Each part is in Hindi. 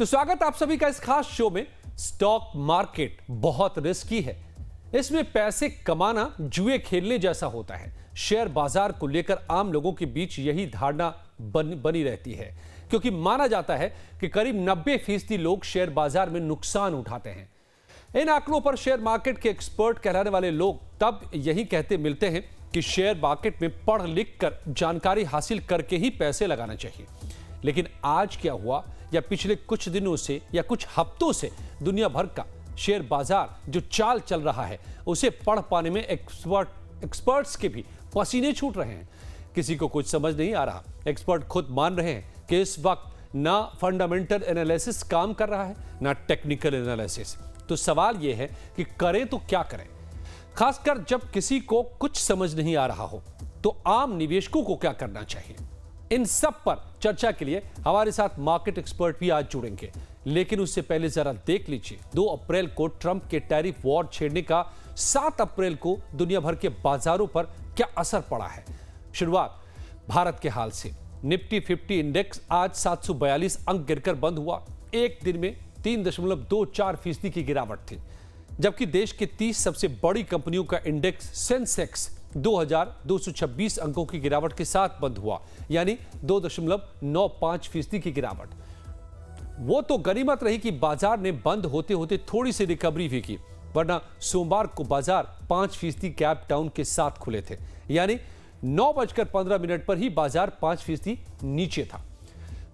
तो स्वागत आप सभी का इस खास शो में। स्टॉक मार्केट बहुत रिस्की है। इसमें पैसे कमाना जुए खेलने जैसा होता है। शेयर बाजार को लेकर आम लोगों के बीच यही धारणा बनी रहती है, क्योंकि माना जाता है कि करीब 90% लोग शेयर बाजार में नुकसान उठाते हैं। इन आंकड़ों पर शेयर मार्केट के एक्सपर्ट कहलाने वाले लोग तब यही कहते मिलते हैं कि शेयर मार्केट में पढ़ लिख कर जानकारी हासिल करके ही पैसे लगाना चाहिए। लेकिन आज क्या हुआ, या पिछले कुछ दिनों से या कुछ हफ्तों से दुनिया भर का शेयर बाजार जो चाल चल रहा है, उसे पढ़ पाने में एक्सपर्ट्स के भी पसीने छूट रहे हैं। किसी को कुछ समझ नहीं आ रहा। एक्सपर्ट खुद मान रहे हैं कि इस वक्त ना फंडामेंटल एनालिसिस काम कर रहा है, ना टेक्निकल एनालिसिस। तो सवाल यह है कि करें तो क्या करें, खासकर जब किसी को कुछ समझ नहीं आ रहा हो। तो आम निवेशकों को क्या करना चाहिए, इन सब पर चर्चा के लिए हमारे साथ मार्केट एक्सपर्ट भी आज जुड़ेंगे। लेकिन उससे पहले जरा देख लीजिए 2 अप्रैल को ट्रंप के टैरिफ वॉर छेड़ने का 7 अप्रैल को दुनिया भर के बाजारों पर क्या असर पड़ा है। शुरुआत भारत के हाल से। निफ्टी 50 इंडेक्स आज 742 अंक गिरकर बंद हुआ। एक दिन में 3.24% की गिरावट थी, जबकि देश के 30 सबसे बड़ी कंपनियों का इंडेक्स सेंसेक्स 2226 अंकों की गिरावट के साथ बंद हुआ, यानी 2.95% की गिरावट। वो तो गनीमत रही कि बाजार ने बंद होते होते थोड़ी सी रिकवरी भी की, वरना सोमवार को बाजार 5% गैप डाउन के साथ खुले थे, यानी 9:15 पर ही बाजार 5% नीचे था।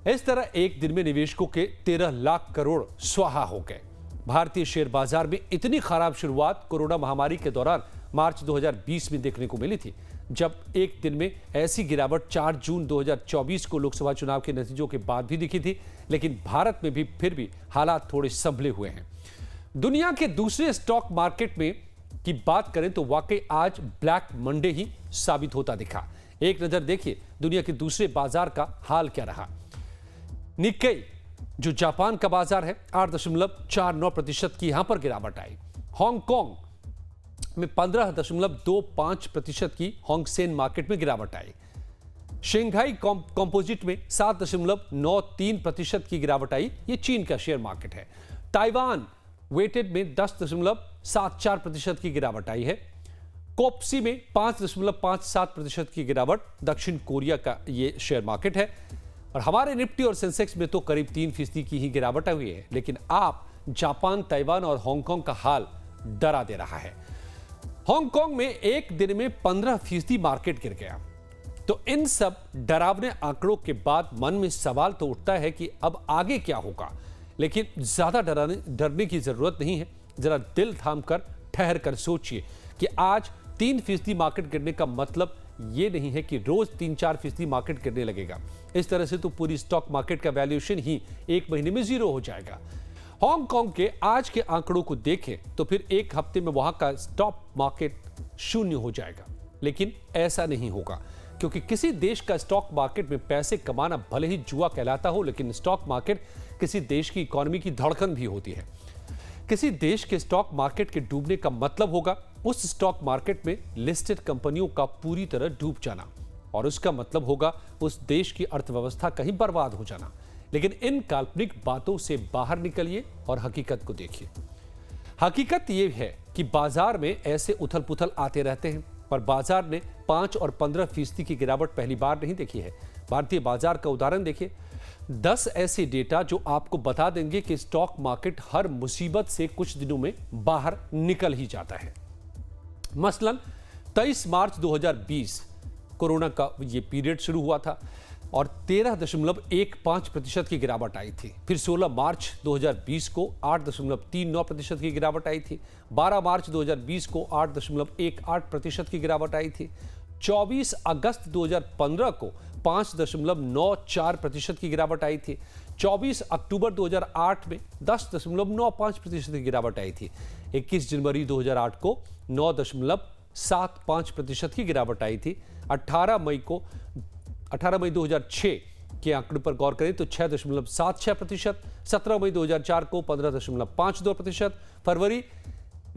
इस तरह एक दिन में निवेशकों के 13 लाख करोड़ स्वाहा हो गए। भारतीय शेयर बाजार में इतनी खराब शुरुआत कोरोना महामारी के दौरान मार्च 2020 में देखने को मिली थी, जब एक दिन में ऐसी गिरावट 4 जून 2024 को लोकसभा चुनाव के नतीजों के बाद भी दिखी थी। लेकिन भारत में भी फिर भी हालात थोड़े संभले हुए हैं। दुनिया के दूसरे स्टॉक मार्केट में की बात करें तो वाकई आज ब्लैक मंडे ही साबित होता दिखा। एक नजर देखिए दुनिया के दूसरे बाजार का हाल क्या रहा। निक्केई जो जापान का बाजार है 8.49% की यहां पर गिरावट आई। हांगकांग में 15.25% की हांगसेन मार्केट में गिरावट आई। शंघाई कंपोजिट में 7.93% की गिरावट आई। ये चीन का शेयर मार्केट है। ताइवान वेटेड में 10.74% की गिरावट आई है। कोप्सी में 5.57% की गिरावट। दक्षिण कोरिया का ये शेयर मार्केट है। और हमारे निफ्टी और सेंसेक्स में तो करीब 3% की ही गिरावट हुई है। लेकिन आप जापान, ताइवान और हांगकांग का हाल डरा दे रहा है। हांगकांग में एक दिन में 15% मार्केट गिर गया। तो इन सब डरावने आंकड़ों के बाद मन में सवाल तो उठता है कि अब आगे क्या होगा। लेकिन ज्यादा डरने की जरूरत नहीं है। जरा दिल थाम कर ठहर कर सोचिए कि आज 3% मार्केट गिरने का मतलब ये नहीं है कि रोज 3-4% मार्केट गिरने लगेगा। इस तरह से तो पूरी स्टॉक मार्केट का वैल्यूएशन ही एक महीने में 0 हो जाएगा। हांगकांग के आज के आंकड़ों को देखें तो फिर एक हफ्ते में वहां का स्टॉक मार्केट 0 हो जाएगा। लेकिन ऐसा नहीं होगा, क्योंकि किसी देश का स्टॉक मार्केट में पैसे कमाना भले ही जुआ कहलाता हो, लेकिन स्टॉक मार्केट किसी देश की इकोनॉमी की धड़कन भी होती है। किसी देश के स्टॉक मार्केट के डूबने का मतलब होगा उस स्टॉक मार्केट में लिस्टेड कंपनियों का पूरी तरह डूब जाना, और उसका मतलब होगा उस देश की अर्थव्यवस्था कहीं बर्बाद हो जाना। लेकिन इन काल्पनिक बातों से बाहर निकलिए और हकीकत को देखिए। हकीकत यह है कि बाजार में ऐसे उथल पुथल आते रहते हैं, पर बाजार ने 5 और 15% की गिरावट पहली बार नहीं देखी है। भारतीय बाजार का उदाहरण देखिए। 10 ऐसे डेटा जो आपको बता देंगे कि स्टॉक मार्केट हर मुसीबत से कुछ दिनों में बाहर निकल ही जाता है। मसलन 23 मार्च 2020 कोरोना का ये पीरियड शुरू हुआ था और 13.15% की गिरावट आई थी। फिर 16 मार्च 2020 को 8.39% की गिरावट आई थी। 12 मार्च 2020 को 8.18% की गिरावट आई थी। 24 अगस्त 2015 को 5.94% की गिरावट आई थी। 24 अक्टूबर 2008 में 10.95% की गिरावट आई थी। 21 जनवरी 2008 को 9.75% की गिरावट आई थी। 18 मई 2006 के आंकड़े पर गौर करें तो 6.76%। 17 मई 2004 को 15.52%।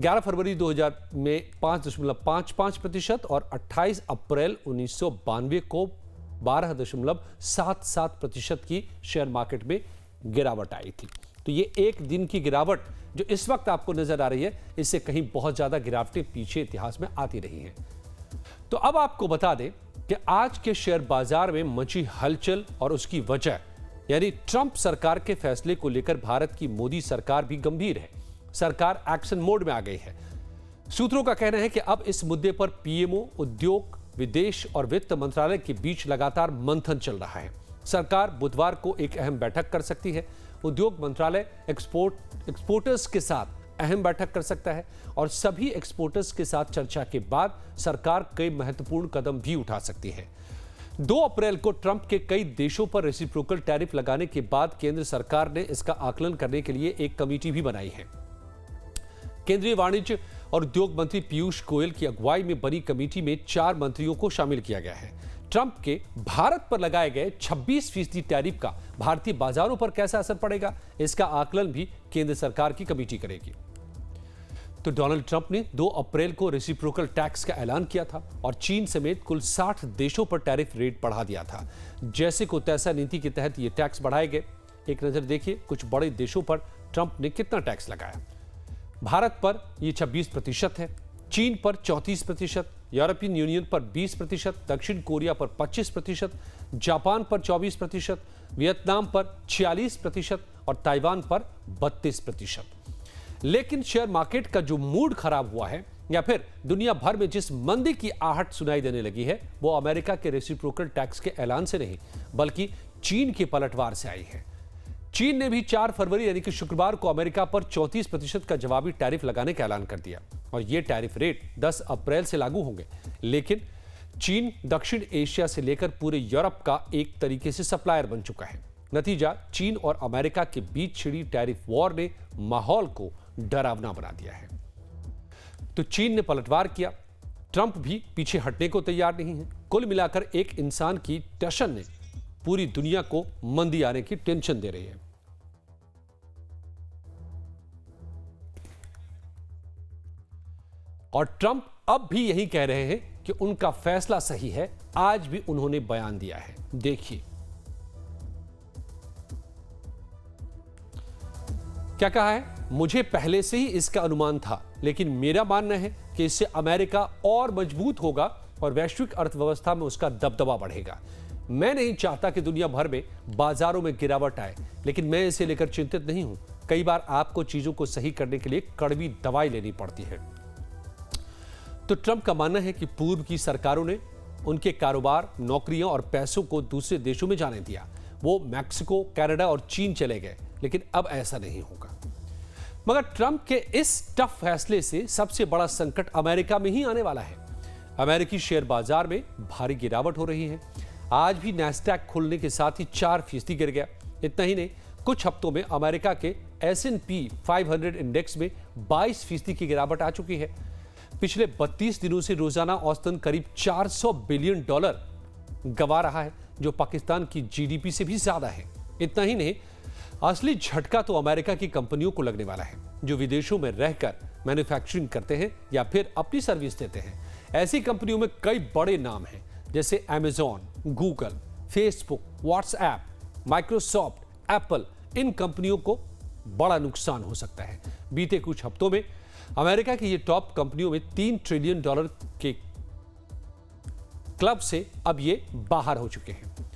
11 फरवरी 2000 में 5.55% और 28 अप्रैल 1992 को 12.77% की शेयर मार्केट में गिरावट आई थी। तो ये एक दिन की गिरावट जो इस वक्त आपको नजर आ रही है, इससे कहीं बहुत ज्यादा गिरावटें पीछे इतिहास में आती रही हैं। तो अब आपको बता दें कि आज के शेयर बाजार में मची हलचल और उसकी वजह यानी ट्रंप सरकार के फैसले को लेकर भारत की मोदी सरकार भी गंभीर है। सरकार एक्शन मोड में आ गई है। सूत्रों का कहना है कि अब इस मुद्दे पर पीएमओ, उद्योग, विदेश और वित्त मंत्रालय के बीच लगातार मंथन चल रहा है। सरकार बुधवार को एक अहम बैठक कर सकती है। उद्योग मंत्रालय एक्सपोर्टर्स के साथ अहम बैठक कर सकता है और सभी एक्सपोर्टर्स के साथ चर्चा के बाद सरकार कई महत्वपूर्ण कदम भी उठा सकती है। 2 अप्रैल को ट्रंप के कई देशों पर रेसिप्रोकल टैरिफ लगाने के बाद केंद्र सरकार ने इसका आकलन करने के लिए एक कमेटी भी बनाई है। केंद्रीय वाणिज्य और उद्योग मंत्री पीयूष गोयल की अगुवाई में बनी कमेटी में 4 मंत्रियों को शामिल किया गया है। ट्रंप के भारत पर लगाए गए 26% टैरिफ का भारतीय बाजारों पर कैसा असर पड़ेगा, इसका आकलन भी केंद्र सरकार की कमेटी करेगी। तो डोनाल्ड ट्रंप ने 2 अप्रैल को रेसिप्रोकल टैक्स का ऐलान किया था और चीन समेत कुल 60 देशों पर टैरिफ रेट बढ़ा दिया था। जैसे को तैसा नीति के तहत ये टैक्स बढ़ाए गए। एक नजर देखिए कुछ बड़े देशों पर ट्रंप ने कितना टैक्स लगाया। भारत पर यह 26% है, चीन पर 34%, यूरोपियन यूनियन पर 20%, दक्षिण कोरिया पर 25%, जापान पर 24%, वियतनाम पर 46% और ताइवान पर 32%। लेकिन शेयर मार्केट का जो मूड खराब हुआ है या फिर दुनिया भर में जिस मंदी की आहट सुनाई देने लगी है, वो अमेरिका के रेसिप्रोकल टैक्स के ऐलान से नहीं बल्कि चीन के पलटवार से आई है। चीन ने भी 4 फरवरी यानी कि शुक्रवार को अमेरिका पर 34% का जवाबी टैरिफ लगाने का ऐलान कर दिया और ये टैरिफ रेट 10 अप्रैल से लागू होंगे। लेकिन चीन दक्षिण एशिया से लेकर पूरे यूरोप का एक तरीके से सप्लायर बन चुका है। नतीजा, चीन और अमेरिका के बीच छिड़ी टैरिफ वॉर ने माहौल को डरावना बना दिया है। तो चीन ने पलटवार किया, ट्रंप भी पीछे हटने को तैयार नहीं है। कुल मिलाकर एक इंसान की टेंशन ने पूरी दुनिया को मंदी आने की टेंशन दे रही है। और ट्रंप अब भी यही कह रहे हैं कि उनका फैसला सही है। आज भी उन्होंने बयान दिया है, देखिए क्या कहा है। मुझे पहले से ही इसका अनुमान था, लेकिन मेरा मानना है कि इससे अमेरिका और मजबूत होगा और वैश्विक अर्थव्यवस्था में उसका दबदबा बढ़ेगा। मैं नहीं चाहता कि दुनिया भर में बाजारों में गिरावट आए, लेकिन मैं इसे लेकर चिंतित नहीं हूं। कई बार आपको चीजों को सही करने के लिए कड़वी दवाई लेनी पड़ती है। तो ट्रंप का मानना है कि पूर्व की सरकारों ने उनके कारोबार, नौकरियां और पैसों को दूसरे देशों में जाने दिया। वो मैक्सिको, कनाडा और चीन चले गए, लेकिन अब ऐसा नहीं होगा। मगर ट्रंप के इस टफ फैसले से सबसे बड़ा संकट अमेरिका में ही आने वाला है। अमेरिकी शेयर बाजार में भारी गिरावट हो रही है। आज भी नैस्डैक खुलने के साथ ही 4% गिर गया। इतना ही नहीं, कुछ हफ्तों में अमेरिका के S&P 500 इंडेक्स में 22% की गिरावट आ चुकी है। पिछले 32 दिनों से रोजाना औसतन करीब $400 बिलियन गंवा रहा है, जो पाकिस्तान की जीडीपी से भी ज्यादा है। इतना ही नहीं, असली झटका तो अमेरिका की कंपनियों को लगने वाला है, जो विदेशों में रहकर मैन्युफैक्चरिंग करते हैं या फिर अपनी सर्विस देते हैं। ऐसी कंपनियों में कई बड़े नाम हैं, जैसे Amazon, Google, Facebook, WhatsApp, Microsoft, Apple. इन कंपनियों को बड़ा नुकसान हो सकता है। बीते कुछ हफ्तों में अमेरिका की ये टॉप कंपनियों में $3 ट्रिलियन के क्लब से अब ये बाहर हो चुके हैं।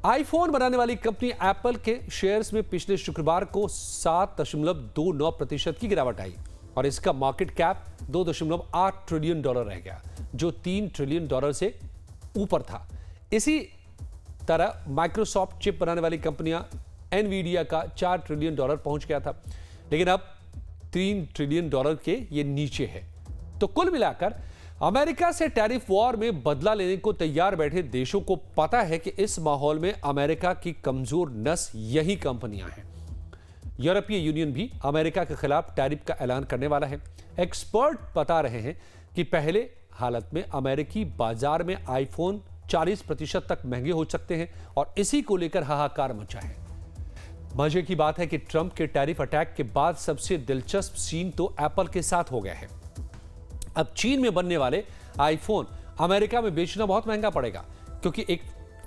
आईफोन बनाने वाली कंपनी एप्पल के शेयर्स में पिछले शुक्रवार को 7.29% की गिरावट आई और इसका मार्केट कैप $2.8 ट्रिलियन रह गया, जो $3 ट्रिलियन से ऊपर था। इसी तरह माइक्रोसॉफ्ट चिप बनाने वाली कंपनियां एनवीडिया का $4 ट्रिलियन पहुंच गया था, लेकिन अब $3 ट्रिलियन के ये नीचे है। तो कुल मिलाकर अमेरिका से टैरिफ वॉर में बदला लेने को तैयार बैठे देशों को पता है कि इस माहौल में अमेरिका की कमजोर नस यही कंपनियां हैं। यूरोपीय यूनियन भी अमेरिका के खिलाफ टैरिफ का ऐलान करने वाला है। एक्सपर्ट बता रहे हैं कि पहले हालत में अमेरिकी बाजार में आईफोन 40% तक महंगे हो सकते हैं और इसी को लेकर हाहाकार मचा है। मजे की बात है कि ट्रंप के टैरिफ अटैक के बाद सबसे दिलचस्प सीन तो एप्पल के साथ हो गया है। अब चीन में बनने वाले आईफोन अमेरिका में बेचना बहुत महंगा पड़ेगा, क्योंकि एक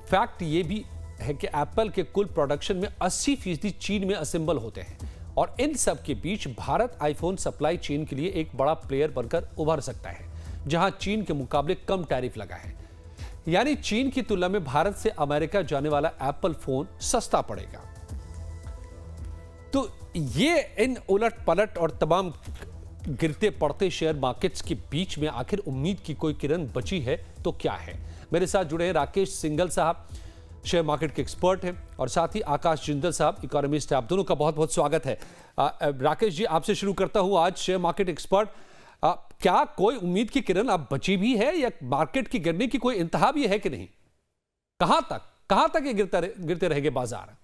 फैक्ट ये भी है कि एप्पल के कुल प्रोडक्शन में 80% चीन में असेंबल होते हैं और इन सब के बीच भारत आईफोन सप्लाई चेन के लिए एक बड़ा प्लेयर बनकर उभर सकता है, जहां चीन के मुकाबले कम टैरिफ लगा है। यानी चीन की तुलना में भारत से अमेरिका जाने वाला एप्पल फोन सस्ता पड़ेगा। तो ये इन उलट पलट और तमाम गिरते पड़ते शेयर मार्केट्स के बीच में आखिर उम्मीद की कोई किरण बची है तो क्या है? मेरे साथ जुड़े हैं राकेश सिंघल साहब, शेयर मार्केट के एक्सपर्ट हैं, और साथ ही आकाश जिंदल साहब, इकोनॉमिस्ट हैं। आप दोनों का बहुत बहुत स्वागत है। राकेश जी, आपसे शुरू करता हूं। आज शेयर मार्केट एक्सपर्ट, क्या कोई उम्मीद की किरण अब बची भी है या मार्केट की गिरने की कोई इंतहा भी है कि नहीं? कहां तक ये गिरते रहेंगे बाजार?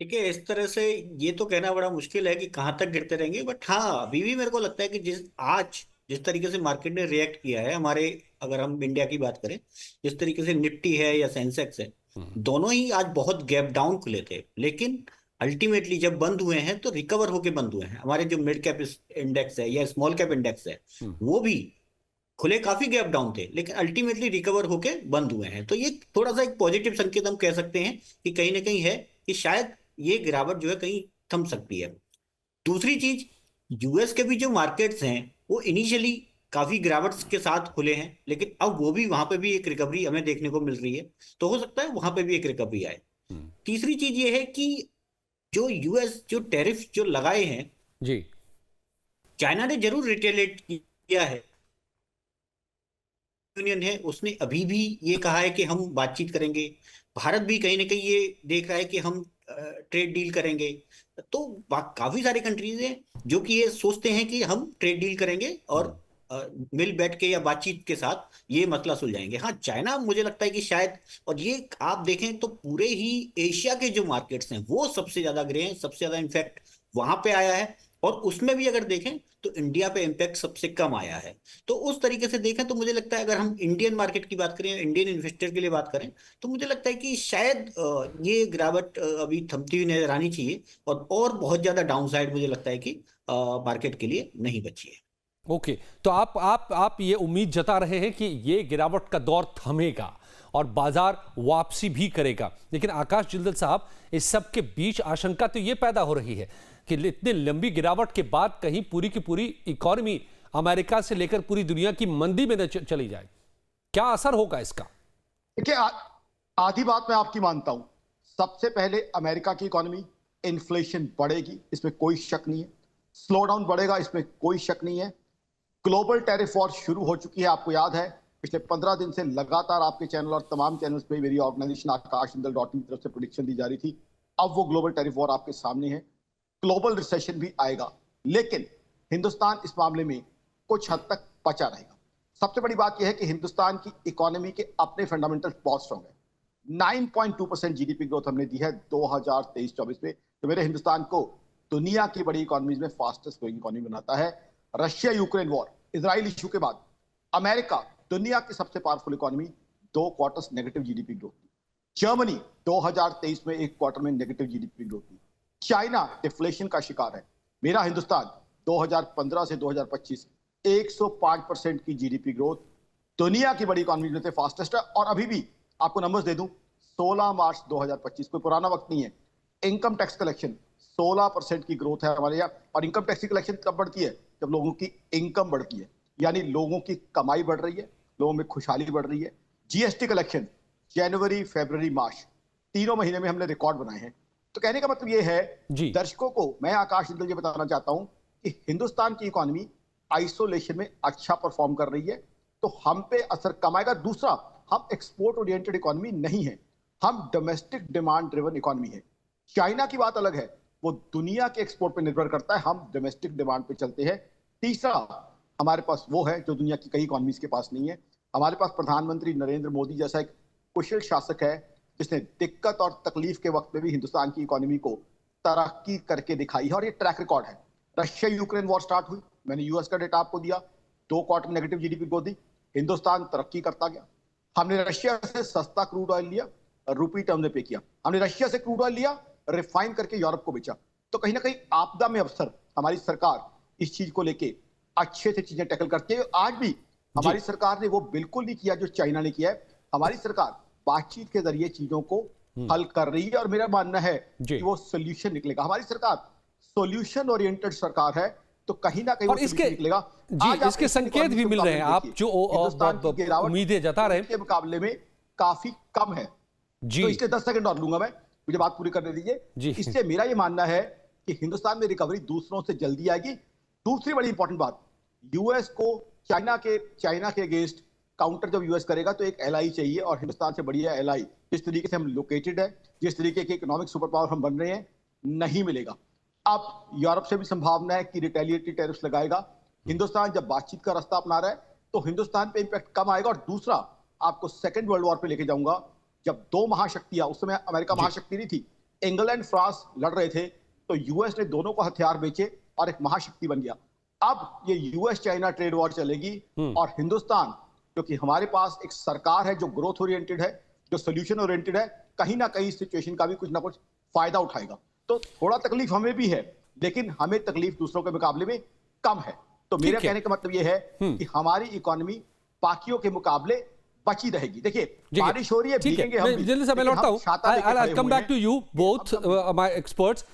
ठीक है, इस तरह से ये तो कहना बड़ा मुश्किल है कि कहाँ तक गिरते रहेंगे, बट हाँ, अभी भी मेरे को लगता है कि जिस तरीके से मार्केट ने रिएक्ट किया है, हमारे अगर हम इंडिया की बात करें, जिस तरीके से निफ्टी है या सेंसेक्स है, दोनों ही आज बहुत गैप डाउन खुले थे, लेकिन अल्टीमेटली जब बंद हुए हैं तो रिकवर होके बंद हुए हैं। हमारे जो मिड कैप इंडेक्स है या स्मॉल कैप इंडेक्स है, वो भी खुले काफी गैप डाउन थे, लेकिन अल्टीमेटली रिकवर होके बंद हुए हैं। तो ये थोड़ा सा एक पॉजिटिव संकेत हम कह सकते हैं कि कहीं ना कहीं है कि शायद ये गिरावट जो है कहीं थम सकती है। दूसरी चीज, यूएस के भी जो मार्केट्स हैं वो इनिशियली काफी गिरावट के साथ खुले हैं, लेकिन अब वो भी, वहां पे भी एक रिकवरी हमें देखने को मिल रही है, तो हो सकता है वहां पे भी एक रिकवरी आए। तीसरी चीज ये है कि जो यूएस जो टैरिफ जो लगाए हैं जी, चाइना ने जरूर रिटेलिएट किया है। यूनियन है, उसने अभी भी ये कहा है कि हम बातचीत करेंगे। भारत भी कहीं ना कहीं ये देख रहा है कि हम ट्रेड डील करेंगे। तो काफी सारे कंट्रीज हैं जो कि ये सोचते हैं कि हम ट्रेड डील करेंगे और मिल बैठ के या बातचीत के साथ ये मसला सुलझाएंगे। हाँ, चाइना मुझे लगता है कि शायद, और ये आप देखें तो पूरे ही एशिया के जो मार्केट्स हैं वो सबसे ज्यादा गिरे हैं, सबसे ज्यादा इम्पैक्ट वहां पे आया है, और उसमें भी अगर देखें तो इंडिया पे इम्पैक्ट सबसे कम आया है। तो उस तरीके से देखें तो मुझे लगता है, अगर हम इंडियन मार्केट की बात करें, इंडियन इन्वेस्टर के लिए बात करें, तो मुझे लगता है कि शायद ये गिरावट अभी थमती हुई नजर आनी चाहिए, और बहुत ज्यादा डाउन साइड मुझे लगता है कि मार्केट के लिए नहीं बची है। ओके। तो आप ये उम्मीद जता रहे हैं कि ये गिरावट का दौर थमेगा और बाजार वापसी भी करेगा, लेकिन आकाश जिंदल साहब, इस सब के बीच आशंका तो ये पैदा हो रही है कि इतनी लंबी गिरावट के बाद कहीं पूरी की पूरी इकोनॉमी अमेरिका से लेकर पूरी दुनिया की मंदी में न चली जाए। क्या असर होगा इसका? देखिए, आधी बात मैं आपकी मानता हूं। सबसे पहले अमेरिका की इकोनॉमी, इन्फ्लेशन बढ़ेगी, इसमें कोई शक नहीं है। स्लो डाउन बढ़ेगा, इसमें कोई शक नहीं है। ग्लोबल टैरिफ वॉर शुरू हो चुकी है। आपको याद है, पिछले 15 दिन से लगातार आपके चैनल और तमाम चैनल्स पे मेरी ऑर्गेनाइजेशन आकाशजिंदल.in की तरफ से प्रेडिक्शन दी जा रही थी। अब वो ग्लोबल टैरिफ वॉर आपके सामने है। ग्लोबल रिसेशन भी आएगा, लेकिन हिंदुस्तान इस मामले में कुछ हद तक बचा रहेगा। सबसे बड़ी बात यह है कि हिंदुस्तान की इकोनॉमी के अपने फंडामेंटल बहुत स्ट्रॉन्ग है। 9.2% जीडीपी ग्रोथ हमने दी है 2023-24 में, तो मेरे हिंदुस्तान को दुनिया की बड़ी इकोनॉमीज में फास्टेस्ट ग्रोइंग इकोनॉमी बनाता है। Russia Ukraine war, Israel issue के बाद अमेरिका, दुनिया की सबसे powerful economy, 2 quarters negative GDP growth थी। जर्मनी 2023 में 1 क्वार्टर में नेगेटिव जीडीपी ग्रोथ थी। चाइना डिफ्लेशन का शिकार है। मेरा हिंदुस्तान 2015 से 2025 105% की जीडीपी ग्रोथ, दुनिया की बड़ी इकोनॉमी में से फास्टेस्ट है। और अभी भी आपको नंबर्स दे दूं, 16 मार्च 2025, कोई पुराना वक्त नहीं है, इनकम टैक्स कलेक्शन 16% की ग्रोथ है हमारे यहाँ। और इनकम टैक्स की कलेक्शन कब बढ़ती है? जब लोगों की इनकम बढ़ती है, यानी लोगों की कमाई बढ़ रही है, लोगों में खुशहाली बढ़ रही है। जीएसटी कलेक्शन जनवरी, फरवरी, मार्च, तीनों महीने में हमने रिकॉर्ड बनाए हैं। तो कहने का मतलब ये है, दर्शकों को मैं आकाश जिंदल ये बताना चाहता हूं कि हिंदुस्तान की इकोनॉमी आइसोलेशन में अच्छा परफॉर्म कर रही है, तो हम पे असर कम आएगा। दूसरा, हम एक्सपोर्ट ओरिएंटेड इकोनॉमी नहीं है, हम डोमेस्टिक डिमांड ड्रिवन इकोनॉमी है। चाइना की बात अलग है, वो दुनिया के एक्सपोर्ट पे निर्भर करता है, हम डोमेस्टिक डिमांड पे चलते हैं। तीसरा, हमारे पास वो है जो दुनिया की कई इकोनॉमीज के पास नहीं है। हमारे पास प्रधानमंत्री नरेंद्र मोदी जैसा एक कुशल शासक है, जिसने दिक्कत और तकलीफ के वक्त में भी हिंदुस्तान की इकोनॉमी को तरक्की करके दिखाई है, और ये ट्रैक रिकॉर्ड है। रशिया यूक्रेन वॉर स्टार्ट हुई, मैंने यूएस का डेटा आपको दिया, 2 क्वार्टर नेगेटिव जीडीपी ग्रोथ दी, हिंदुस्तान तरक्की करता गया। हमने रशिया से सस्ता क्रूड ऑयल लिया, रुपी टर्म में पे किया। हमने रशिया से क्रूड ऑयल लिया, रिफाइन करके यूरोप को बेचा। तो कहीं ना कहीं आपदा में अवसर, हमारी सरकार इस चीज को लेके अच्छे से चीजें टैकल करती है। आज भी हमारी सरकार ने वो बिल्कुल नहीं किया जो चाइना ने किया है। हमारी सरकार बातचीत के जरिए चीजों को हल कर रही है, और मेरा मानना है जी। कि वो सोल्यूशन निकलेगा। हमारी सरकार सोल्यूशन ओरिएंटेड सरकार है, तो कहीं ना कहीं और वो इसके solution निकलेगा। जी आज आप इसके एशियन संकेत इकोनॉमी भी के मिल रहे हैं, मुकाबले आप देखिए, जो हिंदुस्तान की गिरावट उम्मीदें जता रहे हैं के मुकाबले में काफी कम है। जी तो इसलिए 10 सेकंड और लूंगा मैं, मुझे बात पूरी करने दीजिए। जी इसलिए मेरा ये मानना है कि हिंदुस्तान में रिकवरी दूसरों से जल्दी आएगी। दूसरी बड़ी इंपॉर्टेंट बात, यूएस को चाइना के अगेंस्ट काउंटर जब यूएस करेगा तो एक एलआई चाहिए, और हिंदुस्तान से बढ़िया एलआई जिस तरीके से हम लोकेटेड है, जिस तरीके के इकोनॉमिक सुपर पावर हम बन रहे हैं, नहीं मिलेगा। अब यूरोप से भी संभावना है कि रिटेलिएटरी टैरिफ्स लगाएगा। हिंदुस्तान जब बातचीत का रास्ता अपना रहा है तो हिंदुस्तान पे इंपैक्ट कम आएगा। और दूसरा, आपको सेकेंड वर्ल्ड वॉर पे लेके जाऊंगा, जब दो महाशक्तियां, उस समय अमेरिका महाशक्ति नहीं थी, इंग्लैंड फ्रांस लड़ रहे थे, तो यूएस ने दोनों को हथियार बेचे और एक महाशक्ति बन गया। अब ये यूएस चाइना ट्रेड वॉर चलेगी, और हिंदुस्तान, क्योंकि हमारे पास एक सरकार है जो ग्रोथ ओरिएंटेड है, जो सोल्यूशन ओरिएंटेड है, कहीं ना कहीं सिचुएशन का भी कुछ ना कुछ फायदा उठाएगा। तो थोड़ा तकलीफ हमें भी है, लेकिन हमें तकलीफ दूसरों के मुकाबले में कम है। तो मेरा कहने का मतलब यह है कि हमारी इकोनॉमी बाकियों के मुकाबले बची रहेगी। देखिए, बारिश हो रही है, भीगेंगे हम भी, जल्दी से मैं लेकिन लौटता हम हूं। छाता लेके खड़े आई कम हुए बैक टू हैं। You both my experts.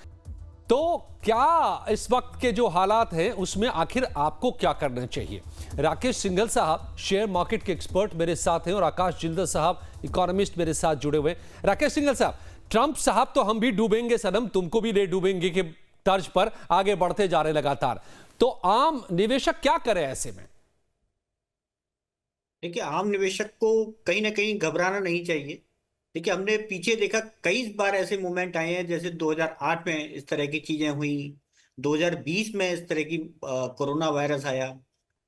तो क्या इस वक्त के जो हालात हैं उसमें आखिर आपको क्या करना चाहिए? राकेश सिंघल साहब शेयर मार्केट के एक्सपर्ट मेरे साथ हैं और आकाश जिंदल साहब इकोनॉमिस्ट मेरे साथ जुड़े हुए हैं। राकेश सिंघल साहब, ट्रंप साहब तो हम भी डूबेंगे सनम, तुमको भी ले डूबेंगे के तर्ज पर आगे बढ़ते जा रहे लगातार, तो आम निवेशक क्या करे ऐसे में? देखिए, आम निवेशक को कहीं ना कहीं घबराना नहीं चाहिए। देखिए, हमने पीछे देखा कई बार ऐसे मोमेंट आए हैं, जैसे 2008 में इस तरह की चीजें हुई, 2020 में इस तरह की कोरोना वायरस आया,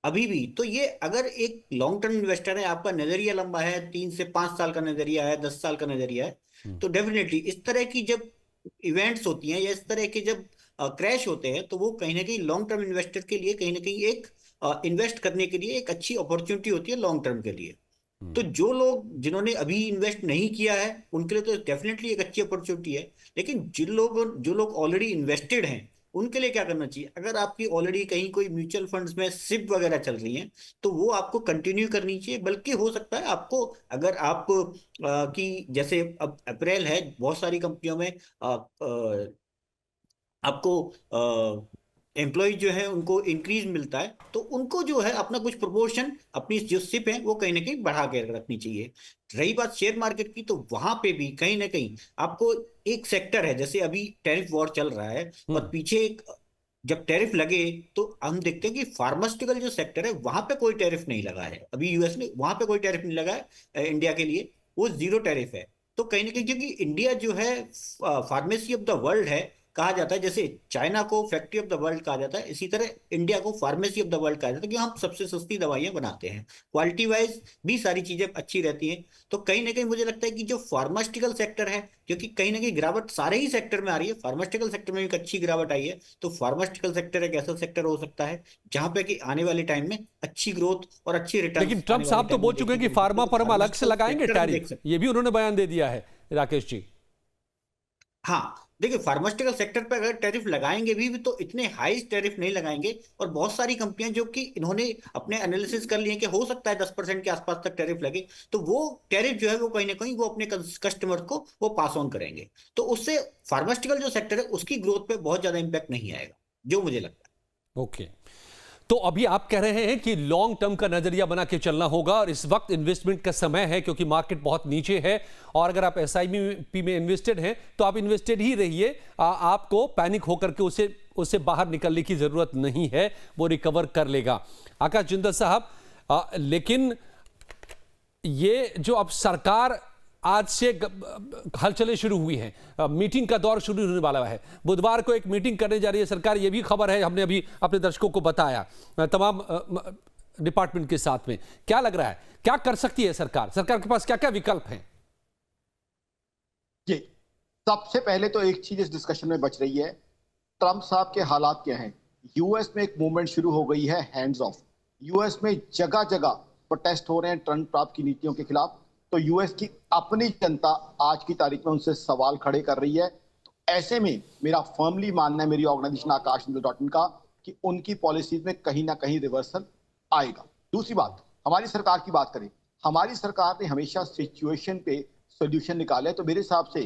अभी भी। तो ये अगर एक लॉन्ग टर्म इन्वेस्टर है, आपका नजरिया लंबा है, 3 से 5 साल का नजरिया है, 10 साल का नजरिया है, तो डेफिनेटली इस तरह की जब इवेंट्स होती हैं या इस तरह के जब क्रैश होते हैं, तो वो कहीं ना कहीं लॉन्ग टर्म इन्वेस्टर के लिए कहीं ना कहीं एक इन्वेस्ट करने के लिए एक अच्छी अपॉर्चुनिटी होती है लॉन्ग टर्म के लिए। तो जो लोग जिन्होंने अभी इन्वेस्ट नहीं किया है उनके लिए तो डेफिनेटली एक अच्छी अपॉर्चुनिटी है। लेकिन जो लोग ऑलरेडी इन्वेस्टेड हैं उनके लिए क्या करना चाहिए? अगर आपकी ऑलरेडी कहीं कोई म्यूचुअल फंड्स में सिप वगैरह चल रही हैं तो वो आपको कंटिन्यू करनी चाहिए। बल्कि हो सकता है आपको, अगर आप की जैसे अब अप्रैल है, बहुत सारी कंपनियों में आपको एम्प्लॉय जो है उनको इंक्रीज मिलता है, तो उनको जो है अपना कुछ प्रोपोर्शन अपनी जो सिप है वो कहीं ना कहीं बढ़ा के रखनी चाहिए। रही बात शेयर मार्केट की, तो वहां पे भी कहीं ना कहीं आपको एक सेक्टर है, जैसे अभी टैरिफ वॉर चल रहा है और पीछे एक जब टैरिफ लगे तो हम देखते हैं कि फार्मास्यूटिकल जो सेक्टर है वहां पे कोई टैरिफ नहीं लगा है। अभी यूएस ने वहां पे कोई टैरिफ नहीं लगा है, इंडिया के लिए वो जीरो टैरिफ है। तो कहीं ना कहीं क्योंकि इंडिया जो है फार्मेसी ऑफ द वर्ल्ड है कहा जाता है, जैसे चाइना को फैक्ट्री ऑफ द वर्ल्ड कहा जाता है, इसी तरह इंडिया को फार्मेसी ऑफ द वर्ल्ड कहा जाता है, क्योंकि हम सबसे सस्ती दवाइयां बनाते हैं, क्वालिटी वाइज भी सारी चीजें अच्छी रहती हैं। तो कहीं ना कहीं मुझे लगता है कि जो फार्मास्यूटिकल सेक्टर है, क्योंकि कहीं ना कहीं गिरावट सारे ही सेक्टर में आ रही है, फार्मास्यूटिकल सेक्टर में भी एक अच्छी गिरावट आई है, तो फार्मास्यूटिकल सेक्टर एक ऐसा सेक्टर हो सकता है जहां पे कि आने वाले टाइम में अच्छी ग्रोथ और अच्छी रिटर्न। लेकिन ट्रंप साहब तो बोल चुके हैं कि फार्मा पर हम अलग से लगाएंगे टैरिफ, ये भी उन्होंने बयान दे दिया है राकेश जी। हाँ, देखिए, फार्मास्यूटिकल सेक्टर पर अगर टैरिफ लगाएंगे भी तो इतने हाई टैरिफ नहीं लगाएंगे। और बहुत सारी कंपनियां जो कि इन्होंने अपने एनालिसिस कर लिए कि हो सकता है 10% के आसपास तक टैरिफ लगे, तो वो टैरिफ जो है वो कहीं ना कहीं वो अपने कस्टमर को वो पास ऑन करेंगे। तो उससे फार्मास्यूटिकल जो सेक्टर है उसकी ग्रोथ पे बहुत ज्यादा इंपैक्ट नहीं आएगा, जो मुझे लगता है। ओके, तो अभी आप कह रहे हैं कि लॉन्ग टर्म का नजरिया बना के चलना होगा और इस वक्त इन्वेस्टमेंट का समय है क्योंकि मार्केट बहुत नीचे है, और अगर आप एसआईपी में इन्वेस्टेड हैं तो आप इन्वेस्टेड ही रहिए, आपको पैनिक होकर के उससे बाहर निकलने की जरूरत नहीं है, वो रिकवर कर लेगा। आकाश जिंदल साहब, लेकिन ये जो अब सरकार आज से हलचलें शुरू हुई हैं, मीटिंग का दौर शुरू होने वाला है, बुधवार को एक मीटिंग करने जा रही है सरकार, ये भी खबर है, हमने अभी अपने दर्शकों को बताया तमाम डिपार्टमेंट के साथ में। क्या लग रहा है, क्या कर सकती है सरकार के पास क्या क्या विकल्प हैं? जी, सबसे पहले तो एक चीज इस डिस्कशन में बच रही है, ट्रंप साहब के हालात क्या हैं। यूएस में एक मूवमेंट शुरू हो गई है हैंड्स ऑफ। यूएस में जगह जगह प्रोटेस्ट हो रहे हैं ट्रंप साहब की नीतियों के खिलाफ। तो यूएस की अपनी जनता आज की तारीख में उनसे सवाल खड़े कर रही है। तो ऐसे में मेरा फर्मली मानना है, मेरी ऑर्गेनाइजेशन आकाश.in का, कि उनकी पॉलिसीज में कहीं ना कहीं रिवर्सल आएगा। दूसरी बात, हमारी सरकार की बात करें, हमारी सरकार ने हमेशा सिचुएशन पे सोल्यूशन निकाले तो मेरे हिसाब से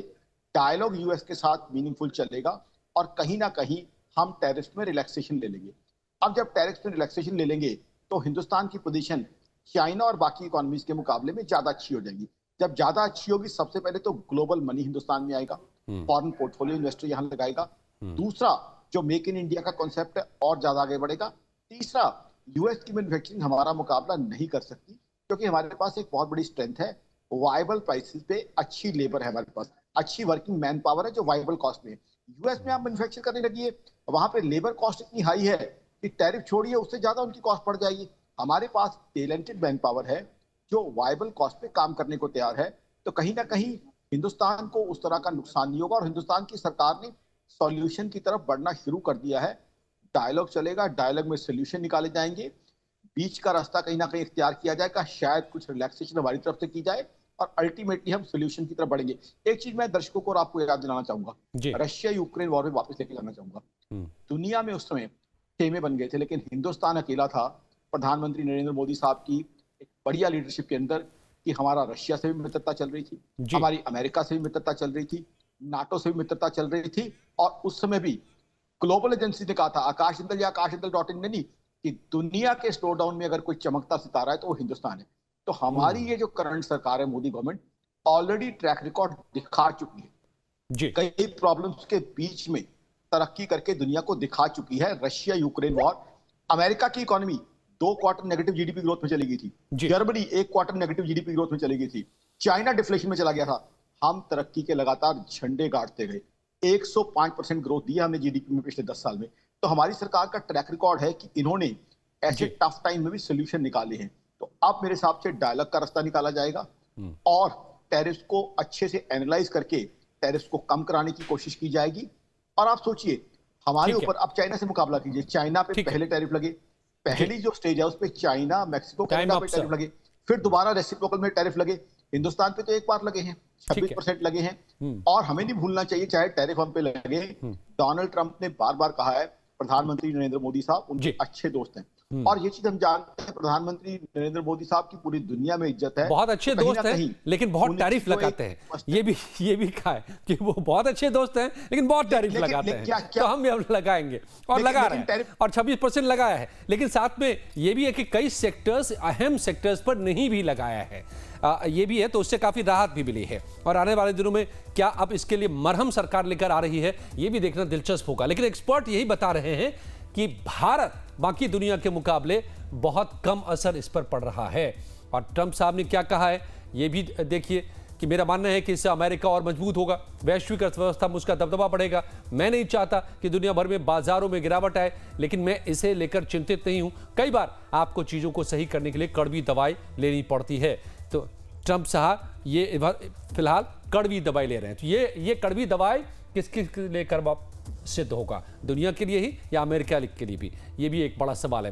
डायलॉग यूएस के साथ मीनिंगफुल चलेगा और कहीं ना कहीं हम टैरिफ में रिलैक्सेशन ले लेंगे। अब जब टैरिफ में रिलैक्सेशन ले लेंगे तो हिंदुस्तान की पोजीशन चाइना और बाकी इकोनॉमीज के मुकाबले में ज्यादा अच्छी हो जाएगी। जब ज्यादा अच्छी होगी, सबसे पहले तो ग्लोबल मनी हिंदुस्तान में आएगा, फॉरेन पोर्टफोलियो इन्वेस्टर यहाँ लगाएगा। दूसरा, जो मेक इन इंडिया का कॉन्सेप्ट है और ज्यादा आगे बढ़ेगा। तीसरा, यूएस की मैन्युफैक्चरिंग हमारा मुकाबला नहीं कर सकती क्योंकि हमारे पास एक बहुत बड़ी स्ट्रेंथ है, वाइबल प्राइसेस पे अच्छी लेबर है, हमारे पास अच्छी वर्किंग मैन पावर है जो वाइबल कॉस्ट में है। यूएस में आप मैन्युफैक्चर करने लगी, वहां पे लेबर कॉस्ट इतनी हाई है कि टैरिफ छोड़िए, उससे ज्यादा उनकी कॉस्ट बढ़ जाएगी। हमारे पास टैलेंटेड मैन पावर है जो वाइबल कॉस्ट पे काम करने को तैयार है। तो कहीं ना कहीं हिंदुस्तान को उस तरह का नुकसान नहीं होगा और हिंदुस्तान की सरकार ने सॉल्यूशन की तरफ बढ़ना शुरू कर दिया है। डायलॉग चलेगा, डायलॉग में सोल्यूशन निकाले जाएंगे, बीच का रास्ता कहीं ना कहीं इख्तियार किया जाएगा, शायद कुछ रिलैक्सेशन हमारी तरफ से की जाए और अल्टीमेटली हम सोल्यूशन की तरफ बढ़ेंगे। एक चीज मैं दर्शकों को और आपको याद दिलाना चाहूंगा, रशिया यूक्रेन वॉर में वापस लेके जाना चाहूंगा। दुनिया में उस समय खेमे बन गए थे, लेकिन हिंदुस्तान अकेला था प्रधानमंत्री नरेंद्र मोदी साहब की एक बढ़िया लीडरशिप के अंदर कि हमारा रशिया से भी मित्रता चल रही थी, हमारी अमेरिका से भी मित्रता चल रही थी, नाटो से भी मित्रता चल रही थी। और उस समय भी ग्लोबल एजेंसी ने कहा था, आकाश इंदल या आकाश इंदल .in ने नहीं, कि दुनिया के स्लो डाउन में अगर कोई चमकता सितारा है तो वो हिंदुस्तान है। तो हमारी ये जो करंट सरकार है, Modi government, already track record दिखा चुकी है, कई प्रॉब्लम्स के बीच में तरक्की करके दुनिया को दिखा चुकी है। रशिया यूक्रेन वॉर, अमेरिका की economy 2 quarter negative GDP growth में चली गई थी, Germany 1 quarter negative GDP growth में चली गई थी, चाइना डिफ्लेशन में चला गया था। हम तरक्की के लगातार झंडे गाड़ते गए, 105% ग्रोथ दिया हमने जीडीपी में पिछले 10 साल में। तो हमारी सरकार का ट्रैक रिकॉर्ड है कि इन्होंने ऐसे टफ टाइम में भी सोल्यूशन निकाले हैं। तो अब मेरे हिसाब से डायलॉग का रास्ता निकाला जाएगा और टैरिफ को अच्छे से एनालाइज करके टैरिफ को कम कराने की कोशिश की जाएगी। और आप सोचिए, हमारे ऊपर अब चाइना से मुकाबला कीजिए, चाइना पे पहले टैरिफ लगे, पहली जो स्टेज है उस पे चाइना, मैक्सिको, कनाडा पे टैरिफ लगे, फिर दोबारा रेसिप्रोकल में टैरिफ लगे। हिंदुस्तान पे तो एक बार लगे हैं, 26% लगे हैं। और हमें नहीं भूलना चाहिए, चाहे टैरिफ हम पे लगे, डोनाल्ड ट्रंप ने बार बार कहा है, प्रधानमंत्री नरेंद्र मोदी साहब उनके अच्छे दोस्त हैं। और ये चीज हम जानते हैं, प्रधानमंत्री नरेंद्र मोदी साहब की पूरी दुनिया में इज्जत है, बहुत अच्छे दोस्त हैं लेकिन बहुत टैरिफ लगाते हैं। ये भी कहा है कि वो बहुत अच्छे दोस्त हैं लेकिन बहुत टैरिफ लगाते हैं। तो हम भी अब लगाएंगे और लगा रहे हैं और 26% लगाया है। लेकिन साथ में ये भी है कि कई सेक्टर्स, अहम सेक्टर्स पर नहीं भी लगाया है, ये भी है, तो उससे काफी राहत भी मिली है। और आने वाले दिनों में क्या अब इसके लिए मरहम सरकार लेकर आ रही है, ये भी देखना दिलचस्प होगा। लेकिन एक्सपर्ट यही बता रहे हैं कि भारत बाकी दुनिया के मुकाबले बहुत कम असर इस पर पड़ रहा है। और ट्रंप साहब ने क्या कहा है ये भी देखिए कि मेरा मानना है कि इससे अमेरिका और मजबूत होगा, वैश्विक अर्थव्यवस्था में उसका दबदबा बढ़ेगा। मैं नहीं चाहता कि दुनिया भर में बाजारों में गिरावट आए, लेकिन मैं इसे लेकर चिंतित नहीं हूं। कई बार आपको चीजों को सही करने के लिए कड़वी दवाई लेनी पड़ती है। तो ट्रंप साहब ये फिलहाल कड़वी दवाई ले रहे हैं। तो ये कड़वी दवाई किसके लेकर सिद्ध होगा, दुनिया के लिए ही या अमेरिका के लिए भी, ये भी एक बड़ा सवाल है।